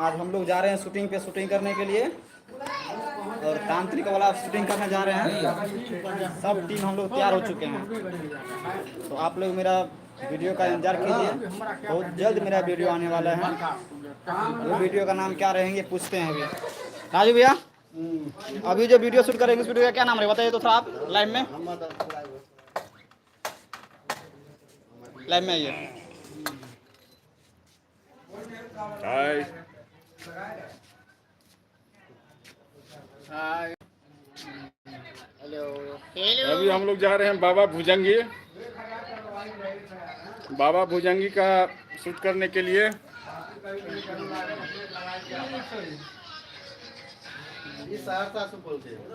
आज हम लोग जा रहे हैं शूटिंग पे शूटिंग करने के लिए और तांत्रिक वाला शूटिंग करने जा रहे हैं। सब टीम हम लोग तैयार हो चुके हैं। तो आप लोग मेरा वीडियो का इंतजार कीजिए, बहुत जल्द मेरा वीडियो आने वाला है। वो वीडियो का नाम क्या रहेंगे पूछते हैं अभी। राजू भैया, अभी जो वीडियो शूट करेंगे उस वीडियो का क्या नाम रहेगा बताइए तो थोड़ा आप लाइव में आइए। हाय हाय हेलो। अभी हम लोग जा रहे हैं बाबा भुजंगी का शूट करने के लिए।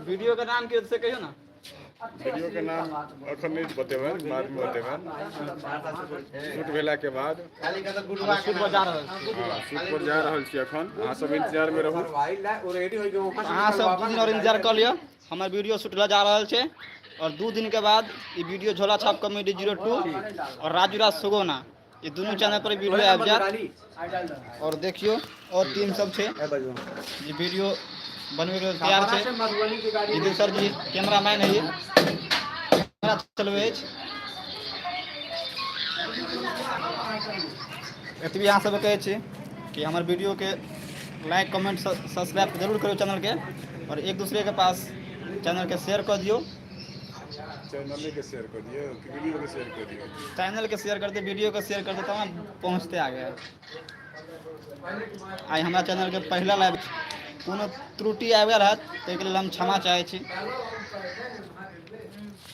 वीडियो का नाम क्या से कहियो ना। वीडियो के नाम अखन नहीं बतेबे, बाद में बतेबे। शूट भेला के बाद शूट पर जा रहल छी। हाँ, शूट पर जा रहल छी अखन। अहाँ सब इंतजार में रहू। अहाँ सब 2 दिन और इंतजार कर लियो। हमार वीडियो शूट ला जा रहल छे और 2 दिन के बाद ये वीडियो झोला छाप कॉमेडी 02 और राजू राज सुगोना ये दोनों चैनल पर वीडियो आबि जात। और देखियो और टीम सब छे ये वीडियो बनवे के तैयार छे। ये सर जी कैमरामैन है, ये कैमरा चलवे छ। एतबी अहाँ सब कहै छी कि हमार वीडियो के लाइक कमेंट सब्सक्राइब जरूर करियो चैनल के और एक दूसरे के पास चैनल के शेयर कर दियो। चैनल के शेयर कर दियो कि वीडियो के शेयर कर दियो? चैनल के शेयर करते, वीडियो के शेयर करते तब पहुँचते आगे। आई हमारा चैनल के पहला लाइव कोनो त्रुटि आबि गेल रहत ताहिके लेल हम क्षमा चाहै छी।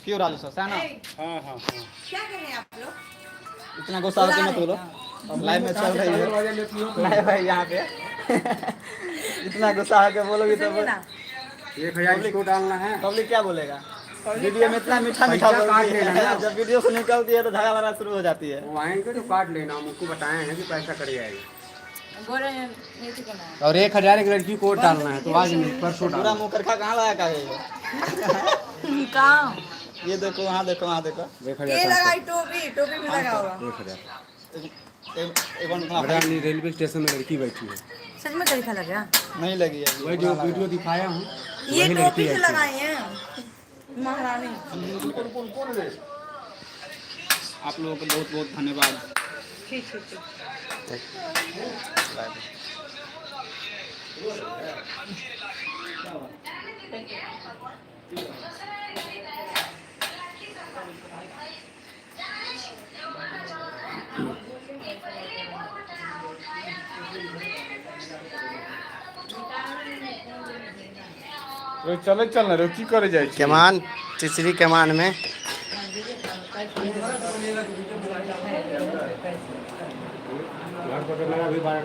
क्यों राजू सर साना? हाँ हाँ हाँ। क्या कर रहे हैं आप लोग? इतना गुस्सा होकर मत बोलो, अब लाइव में चल रही है लाइव है यहाँ पे। इतना गुस्सा होकर बोलोगे तो 1000 इसको डालना है। पब्लिक क्या बोलेगा? वीडियो में इतना मीठा मीठा बोलती है, जब वीडियो से निकलती है तो झगड़ा लड़ा शुरू हो जाती है। वो आएंगे तो काट लेना, हम उसको बताए हैं कि पैसा कट जाएगा। और 1000 एक लड़की को डालना है तो आज नहीं परसों पूरा डालना। मुँह करखा कहाँ लगा का है ये देखो, वहाँ देखो, वहाँ देखो। 1000 ये लगाई टोपी, टोपी भी लगा हुआ। 1000 रेलवे स्टेशन में लड़की बैठी है। सच में तरीका लगा? नहीं लगी है। वही जो वीडियो दिखाया हूँ ये वही टोपी लड़की से है। लगाई हैं महारानी। आप लोगों को बहुत बहुत धन्यवाद। ठीक ठीक ठीक। चले चलना रे, की करे जाए छी? कमान चिचरी कमान में